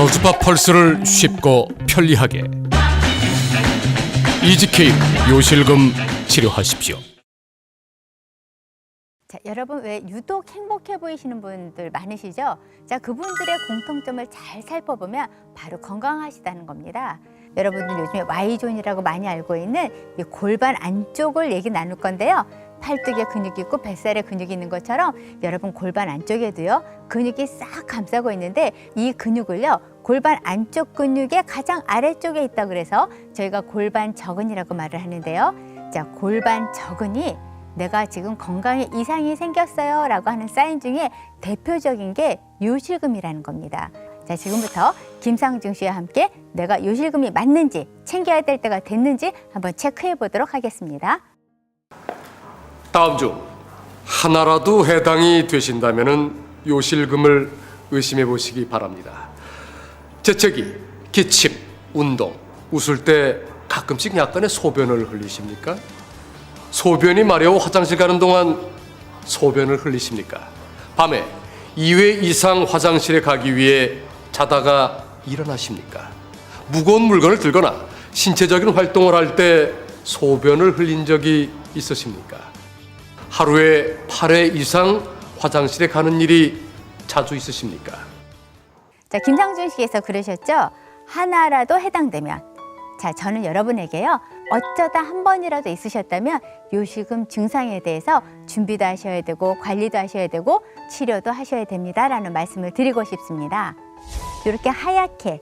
저주파 펄스를 쉽고 편리하게 이지케이 요실금 치료하십시오. 자, 여러분 왜 유독 행복해 보이시는 분들 많으시죠? 자, 그분들의 공통점을 잘 살펴보면 바로 건강하시다는 겁니다. 여러분들 요즘에 Y존이라고 많이 알고 있는 이 골반 안쪽을 얘기 나눌 건데요. 팔뚝에 근육이 있고 뱃살에 근육이 있는 것처럼 여러분 골반 안쪽에도요 근육이 싹 감싸고 있는데 이 근육을요 골반 안쪽 근육의 가장 아래쪽에 있다 그래서 저희가 골반 저근이라고 말을 하는데요. 자, 골반 저근이 내가 지금 건강에 이상이 생겼어요 라고 하는 사인 중에 대표적인 게 요실금이라는 겁니다. 자, 지금부터 김상중 씨와 함께 내가 요실금이 맞는지 챙겨야 될 때가 됐는지 한번 체크해 보도록 하겠습니다. 다음 중 하나라도 해당이 되신다면 요실금을 의심해 보시기 바랍니다. 재채기, 기침, 운동, 웃을 때 가끔씩 약간의 소변을 흘리십니까? 소변이 마려워 화장실 가는 동안 소변을 흘리십니까? 밤에 2회 이상 화장실에 가기 위해 자다가 일어나십니까? 무거운 물건을 들거나 신체적인 활동을 할 때 소변을 흘린 적이 있으십니까? 하루에 8회 이상 화장실에 가는 일이 자주 있으십니까? 자, 김상준 씨께서 그러셨죠? 하나라도 해당되면. 자, 저는 여러분에게요. 어쩌다 한 번이라도 있으셨다면 요실금 증상에 대해서 준비도 하셔야 되고 관리도 하셔야 되고 치료도 하셔야 됩니다라는 말씀을 드리고 싶습니다. 이렇게 하얗게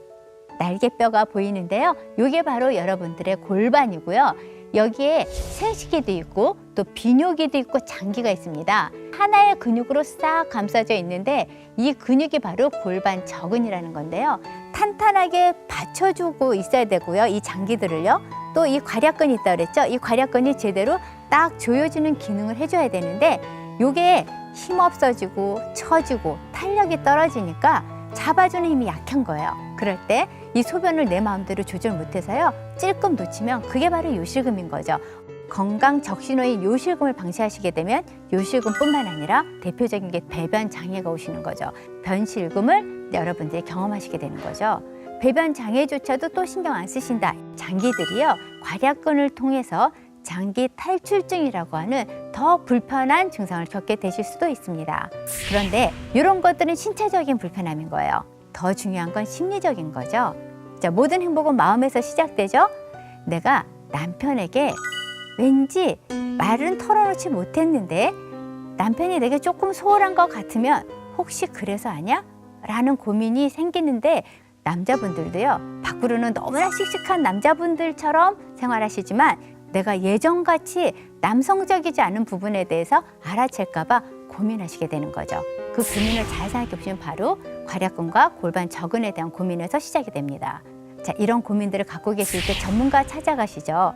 날개뼈가 보이는데요. 이게 바로 여러분들의 골반이고요. 여기에 세시기도 있고 또 비뇨기도 있고 장기가 있습니다. 하나의 근육으로 싹 감싸져 있는데 이 근육이 바로 골반 저근이라는 건데요. 탄탄하게 받쳐주고 있어야 되고요. 이 장기들을요. 또 이 괄약근이 있다고 그랬죠. 이 괄약근이 제대로 딱 조여주는 기능을 해줘야 되는데 이게 힘없어지고 처지고 탄력이 떨어지니까 잡아주는 힘이 약한 거예요. 그럴 때 이 소변을 내 마음대로 조절 못해서요. 찔끔 놓치면 그게 바로 요실금인 거죠. 건강 적신호인 요실금을 방치하시게 되면 요실금뿐만 아니라 대표적인 게 배변 장애가 오시는 거죠. 변실금을 여러분들이 경험하시게 되는 거죠. 배변 장애조차도 또 신경 안 쓰신다. 장기들이요. 괄약근을 통해서 장기 탈출증이라고 하는 더 불편한 증상을 겪게 되실 수도 있습니다. 그런데 이런 것들은 신체적인 불편함인 거예요. 더 중요한 건 심리적인 거죠. 자, 모든 행복은 마음에서 시작되죠. 내가 남편에게 왠지 말은 털어놓지 못했는데 남편이 내게 조금 소홀한 것 같으면 혹시 그래서 아냐? 라는 고민이 생기는데 남자분들도요. 밖으로는 너무나 씩씩한 남자분들처럼 생활하시지만 내가 예전같이 남성적이지 않은 부분에 대해서 알아챌까 봐 고민하시게 되는 거죠. 그 고민을 잘 생각해 보시면 바로 괄약근과 골반 저근에 대한 고민에서 시작이 됩니다. 자, 이런 고민들을 갖고 계실 때 전문가 찾아가시죠.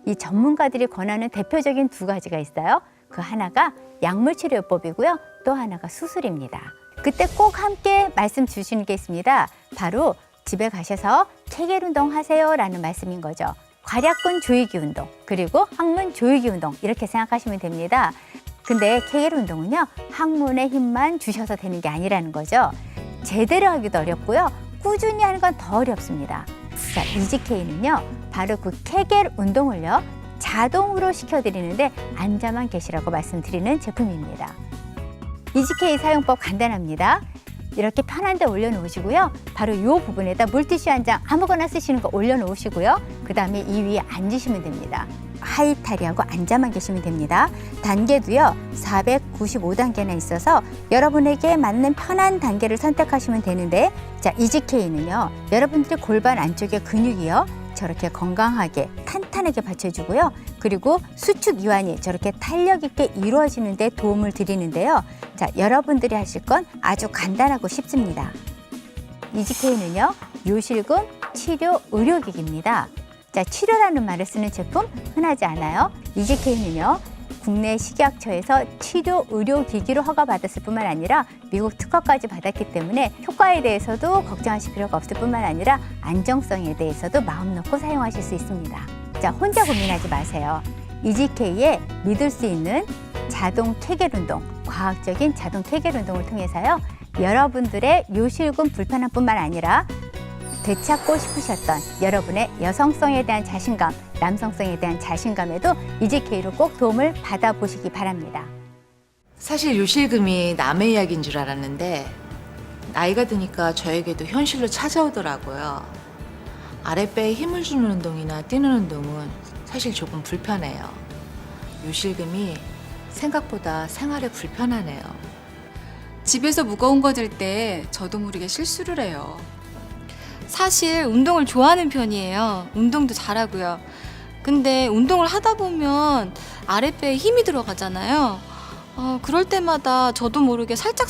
이 전문가들이 권하는 대표적인 두 가지가 있어요. 그 하나가 약물치료법이고요. 또 하나가 수술입니다. 그때 꼭 함께 말씀 주시는 게 있습니다. 바로 집에 가셔서 케겔 운동 하세요라는 말씀인 거죠. 괄약근 조이기 운동 그리고 항문 조이기 운동 이렇게 생각하시면 됩니다. 근데 케겔 운동은요. 항문에 힘만 주셔서 되는 게 아니라는 거죠. 제대로 하기도 어렵고요. 꾸준히 하는 건 더 어렵습니다. 자, 이지케이는요. 바로 그 케겔 운동을요. 자동으로 시켜드리는데 앉아만 계시라고 말씀드리는 제품입니다. 이지케이 사용법 간단합니다. 이렇게 편한 데 올려놓으시고요. 바로 이 부분에다 물티슈 한 장 아무거나 쓰시는 거 올려놓으시고요. 그 다음에 이 위에 앉으시면 됩니다. 하이타리하고 앉아만 계시면 됩니다. 단계도요. 495단계나 있어서 여러분에게 맞는 편한 단계를 선택하시면 되는데 자, 이지케이는요. 여러분들이 골반 안쪽에 근육이요. 저렇게 건강하게 탄탄하게 받쳐주고요. 그리고 수축 이완이 저렇게 탄력 있게 이루어지는 데 도움을 드리는데요. 자, 여러분들이 하실 건 아주 간단하고 쉽습니다. 이지케이는요. 요실금 치료 의료기기입니다. 자, 치료라는 말을 쓰는 제품 흔하지 않아요. 이지케이는요. 국내 식약처에서 치료 의료기기로 허가받았을 뿐만 아니라 미국 특허까지 받았기 때문에 효과에 대해서도 걱정하실 필요가 없을 뿐만 아니라 안정성에 대해서도 마음 놓고 사용하실 수 있습니다. 자, 혼자 고민하지 마세요. 이지케이에 믿을 수 있는 자동 케겔 운동, 과학적인 자동 케겔 운동을 통해서요. 여러분들의 요실금 불편함뿐만 아니라 되찾고 싶으셨던 여러분의 여성성에 대한 자신감, 남성성에 대한 자신감에도 이지케이로 꼭 도움을 받아보시기 바랍니다. 사실 요실금이 남의 이야기인 줄 알았는데 나이가 드니까 저에게도 현실로 찾아오더라고요. 아랫배에 힘을 주는 운동이나 뛰는 운동은 사실 조금 불편해요. 요실금이 생각보다 생활에 불편하네요. 집에서 무거운 거 들 때 저도 모르게 실수를 해요. 사실 운동을 좋아하는 편이에요. 운동도 잘하고요. 근데 운동을 하다 보면 아랫배에 힘이 들어가잖아요. 그럴 때마다 저도 모르게 살짝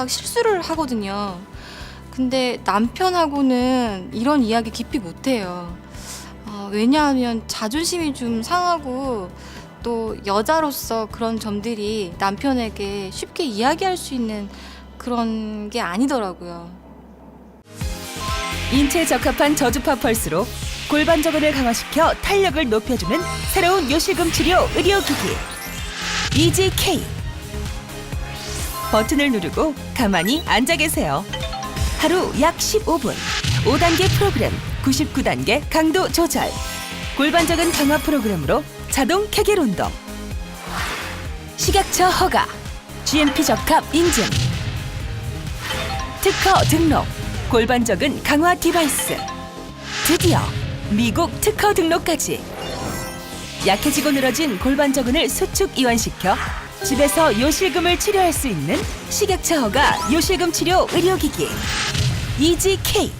실수를 하거든요. 근데 남편하고는 이런 이야기 깊이 못해요. 왜냐하면 자존심이 좀 상하고 또 여자로서 그런 점들이 남편에게 쉽게 이야기할 수 있는 그런 게 아니더라고요. 인체에 적합한 저주파 펄스로 골반저근을 강화시켜 탄력을 높여주는 새로운 요실금 치료 의료기기 EGK. 버튼을 누르고 가만히 앉아 계세요. 하루 약 15분 5단계 프로그램 99단계 강도 조절 골반저근 강화 프로그램으로 자동 케겔 운동 식약처 허가 GMP 적합 인증 특허 등록 골반저근 강화 디바이스 드디어 미국 특허 등록까지 약해지고 늘어진 골반저근을 수축 이완시켜 집에서 요실금을 치료할 수 있는 식약처 허가 요실금 치료 의료기기 EGK